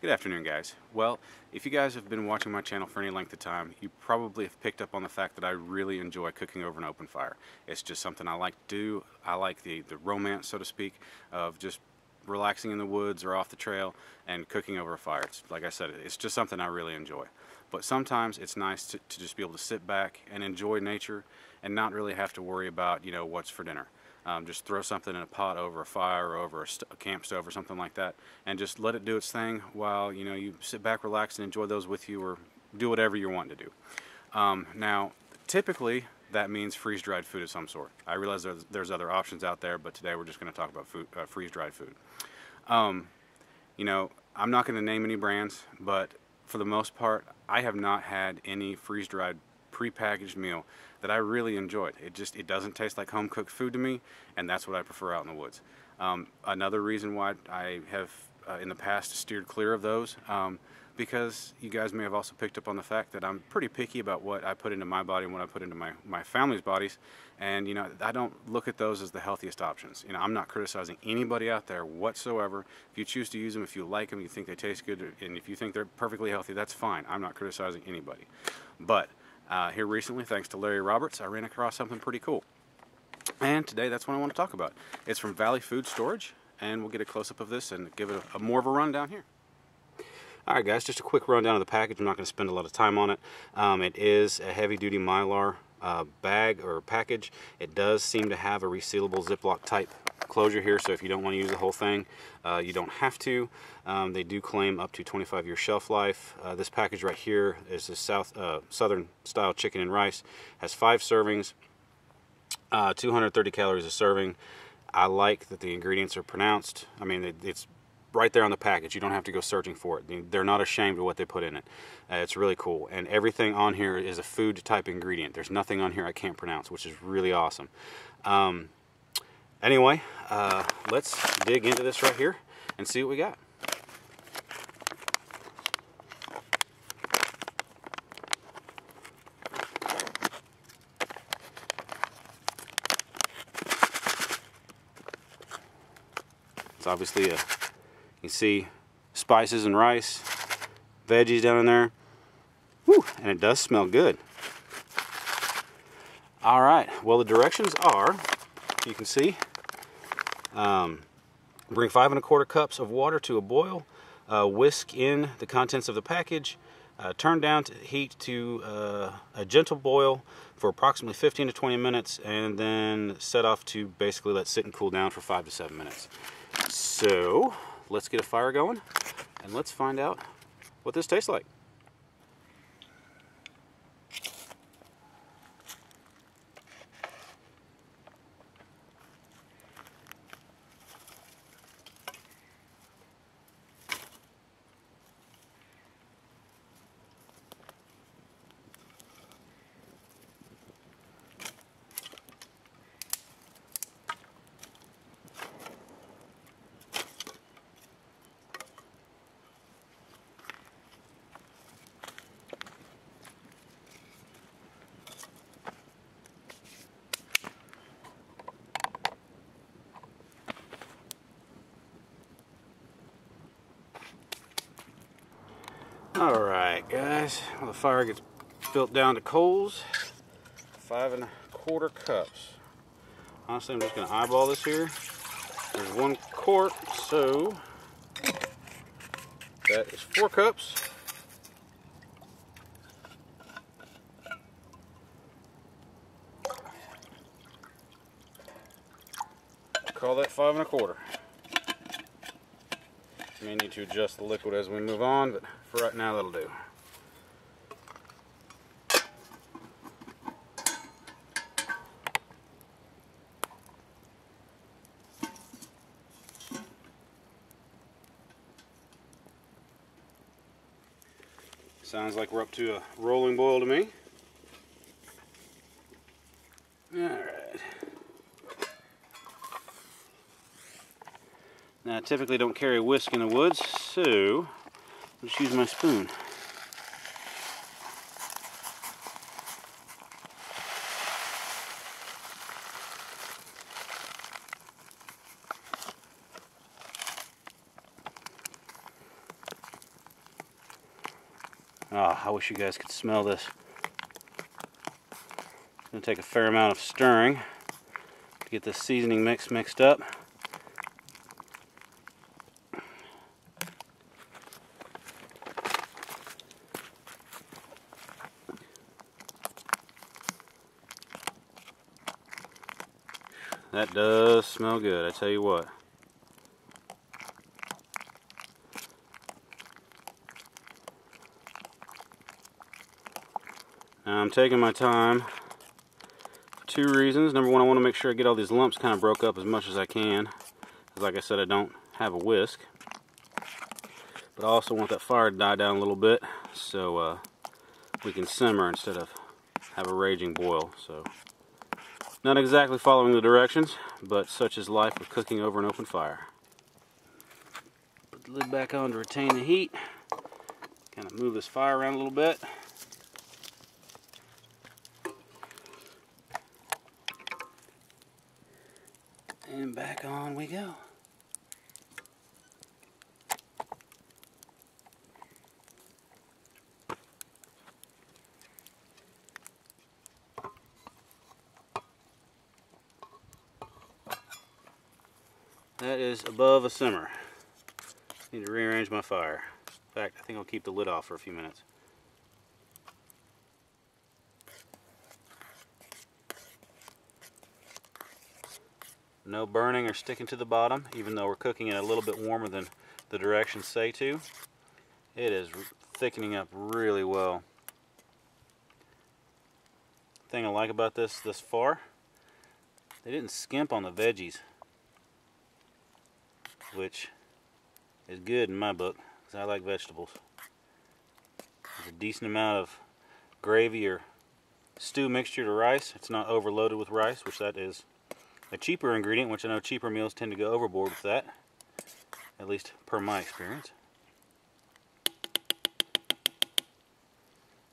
Good afternoon, guys. Well, if you guys have been watching my channel for any length of time, you probably have picked up on the fact that I really enjoy cooking over an open fire. It's just something I like to do. I like the romance, so to speak, of just relaxing in the woods or off the trail and cooking over a fire. It's, like I said, it's just something I really enjoy. But sometimes it's nice to just be able to sit back and enjoy nature and not really have to worry about, you know, what's for dinner. Just throw something in a pot over a fire or over a camp stove or something like that, and just let it do its thing while you sit back, relax, and enjoy those with you, or do whatever you're wanting to do. Now, typically that means freeze-dried food of some sort. I realize there's other options out there, but today we're just going to talk about food, freeze-dried food. You know, I'm not going to name any brands, but for the most part, I have not had any freeze-dried pre-packaged meal that I really enjoyed. It doesn't taste like home-cooked food to me, and that's what I prefer out in the woods. Another reason why I have in the past steered clear of those, because you guys may have also picked up on the fact that I'm pretty picky about what I put into my body and what I put into my family's bodies, and I don't look at those as the healthiest options. I'm not criticizing anybody out there whatsoever. If you choose to use them, if you like them, you think they taste good, and if you think they're perfectly healthy, that's fine. I'm not criticizing anybody. But here recently, thanks to Larry Roberts, I ran across something pretty cool. And today, that's what I want to talk about. It's from Valley Food Storage, and we'll get a close-up of this and give it a more of a rundown here. Alright guys, just a quick rundown of the package. I'm not going to spend a lot of time on it. It is a heavy-duty Mylar bag or package. It does seem to have a resealable Ziploc type closure here, so if you don't want to use the whole thing, you don't have to. They do claim up to 25-year shelf life. This package right here is a southern style chicken and rice. Has 5 servings, 230 calories a serving. I like that the ingredients are pronounced. I mean, it's right there on the package. You don't have to go searching for it. They're not ashamed of what they put in it. It's really cool, and everything on here is a food type ingredient. There's nothing on here I can't pronounce, which is really awesome. Anyway, let's dig into this right here and see what we got. It's obviously you see spices and rice, veggies down in there. Whew, and it does smell good. All right, well, the directions are, you can see, bring 5 1/4 cups of water to a boil, whisk in the contents of the package, turn down to heat to a gentle boil for approximately 15 to 20 minutes, and then set off to basically let sit and cool down for 5 to 7 minutes. So let's get a fire going and let's find out what this tastes like. Alright guys, well, the fire gets built down to coals. 5 1/4 cups. Honestly, I'm just going to eyeball this here. There's 1 quart, so that is 4 cups. Call that 5 1/4. May need to adjust the liquid as we move on, but for right now that'll do. Sounds like we're up to a rolling boil to me. Alright. Now I typically don't carry a whisk in the woods, so I'll just use my spoon. Oh, I wish you guys could smell this. It's going to take a fair amount of stirring to get this seasoning mix mixed up. That does smell good, I tell you what. Now I'm taking my time for two reasons. Number one, I want to make sure I get all these lumps kind of broke up as much as I can. Because like I said, I don't have a whisk. But I also want that fire to die down a little bit so we can simmer instead of have a raging boil. So, not exactly following the directions, but such is life with cooking over an open fire. Put the lid back on to retain the heat. Kind of move this fire around a little bit. And back on we go. That is above a simmer. Need to rearrange my fire. In fact, I think I'll keep the lid off for a few minutes. No burning or sticking to the bottom, even though we're cooking it a little bit warmer than the directions say to. It is thickening up really well. The thing I like about this thus far, they didn't skimp on the veggies, which is good in my book, because I like vegetables. There's a decent amount of gravy or stew mixture to rice. It's not overloaded with rice, which that is a cheaper ingredient, which I know cheaper meals tend to go overboard with that, at least per my experience.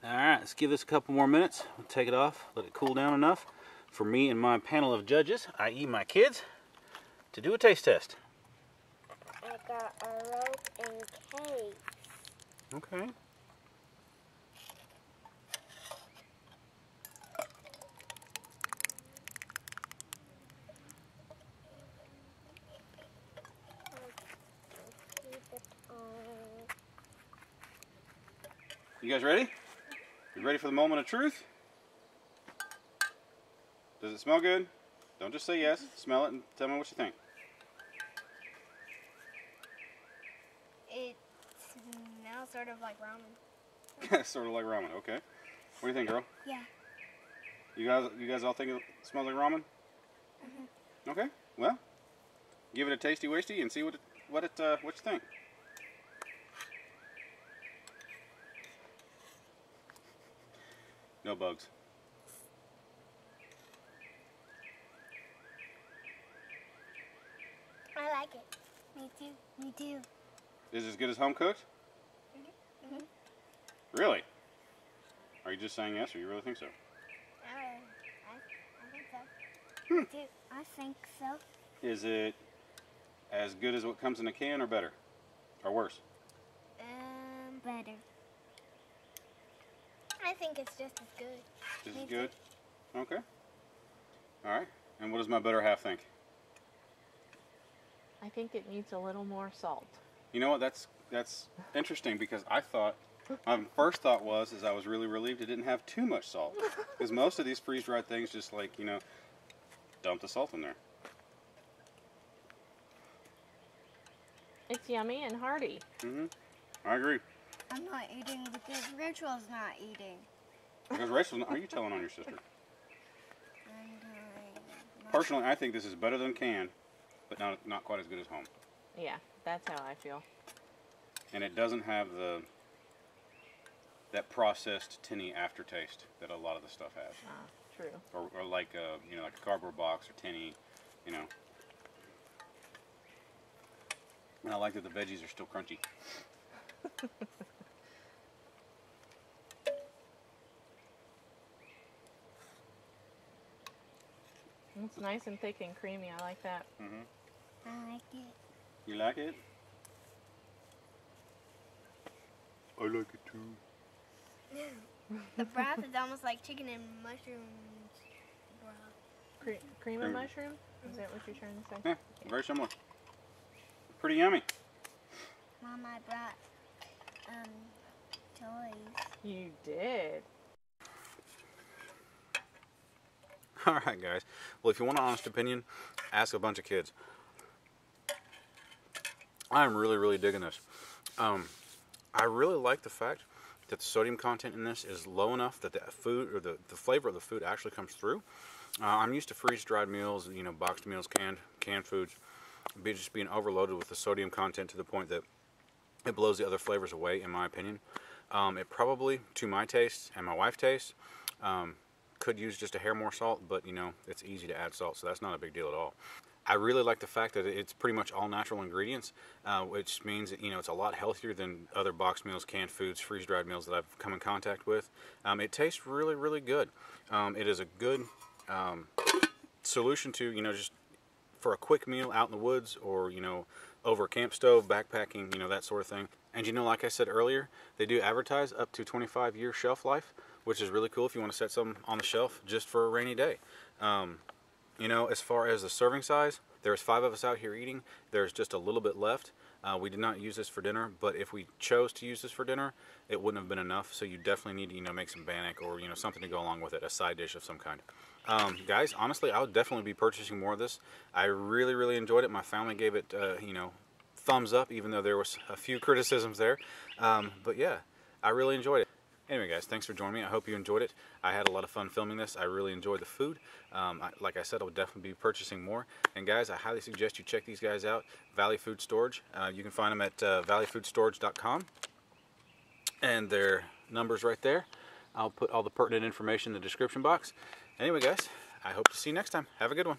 Alright, let's give this a couple more minutes. We'll take it off, let it cool down enough for me and my panel of judges, i.e. my kids, to do a taste test. I got a rope and cake. Okay. You guys ready? You ready for the moment of truth? Does it smell good? Don't just say yes. Smell it and tell me what you think. It smells sort of like ramen. Sort of like ramen. Okay. What do you think, girl? Yeah. You guys all think it smells like ramen? Mm-hmm. Okay. Well, give it a tasty wasty and see what you think. No bugs. I like it. Me too. Me too. Is it as good as home cooked? Mm-hmm. Really? Are you just saying yes, or you really think so? I think so. Me too. I think so. Is it as good as what comes in a can, or better? Or worse? Better. I think it's just as good. Just as good? Okay. Alright. And what does my better half think? I think it needs a little more salt. You know what? That's interesting, because I thought, my first thought was I was really relieved it didn't have too much salt. Because most of these freeze-dried things just like, you know, dump the salt in there. It's yummy and hearty. Mm-hmm. I agree. I'm not eating because Rachel's not eating. Because Rachel, are you telling on your sister? Personally, I think this is better than canned, but not quite as good as home. Yeah, that's how I feel. And it doesn't have that processed tinny aftertaste that a lot of the stuff has. Ah, true. Or like you know, like a cardboard box or tinny, you know. And I like that the veggies are still crunchy. It's nice and thick and creamy. I like that. Mm-hmm. I like it. You like it? I like it too. The broth is almost like chicken and mushrooms broth. Cream and mushroom? Is that what you're trying to say? Yeah, very similar. Pretty yummy. Mom, I brought toys. You did. Alright guys, well if you want an honest opinion, ask a bunch of kids. I'm really digging this. I really like the fact that the sodium content in this is low enough that the food, or the flavor of the food actually comes through. I'm used to freeze-dried meals, you know, boxed meals, canned foods, just being overloaded with the sodium content to the point that it blows the other flavors away, in my opinion. It probably, to my taste and my wife's taste, could use just a hair more salt, but you know, it's easy to add salt, so that's not a big deal at all. I really like the fact that it's pretty much all natural ingredients, which means that, you know, it's a lot healthier than other boxed meals, canned foods, freeze-dried meals that I've come in contact with. It tastes really good. It is a good solution to, you know, just for a quick meal out in the woods, or, you know, over a camp stove, backpacking, you know, that sort of thing. And you know, like I said earlier, they do advertise up to 25-year shelf life, which is really cool if you want to set some on the shelf just for a rainy day. You know, as far as the serving size, there's 5 of us out here eating. There's just a little bit left. We did not use this for dinner, but if we chose to use this for dinner, it wouldn't have been enough. So you definitely need to, you know, make some bannock, or, you know, something to go along with it, a side dish of some kind. Guys, honestly, I would definitely be purchasing more of this. I really enjoyed it. My family gave it, you know, thumbs up, even though there was a few criticisms there. But yeah, I really enjoyed it. Anyway guys, thanks for joining me. I hope you enjoyed it. I had a lot of fun filming this. I really enjoyed the food. Like I said, I would definitely be purchasing more. And guys, I highly suggest you check these guys out, Valley Food Storage. You can find them at valleyfoodstorage.com. And their number's right there. I'll put all the pertinent information in the description box. Anyway guys, I hope to see you next time. Have a good one.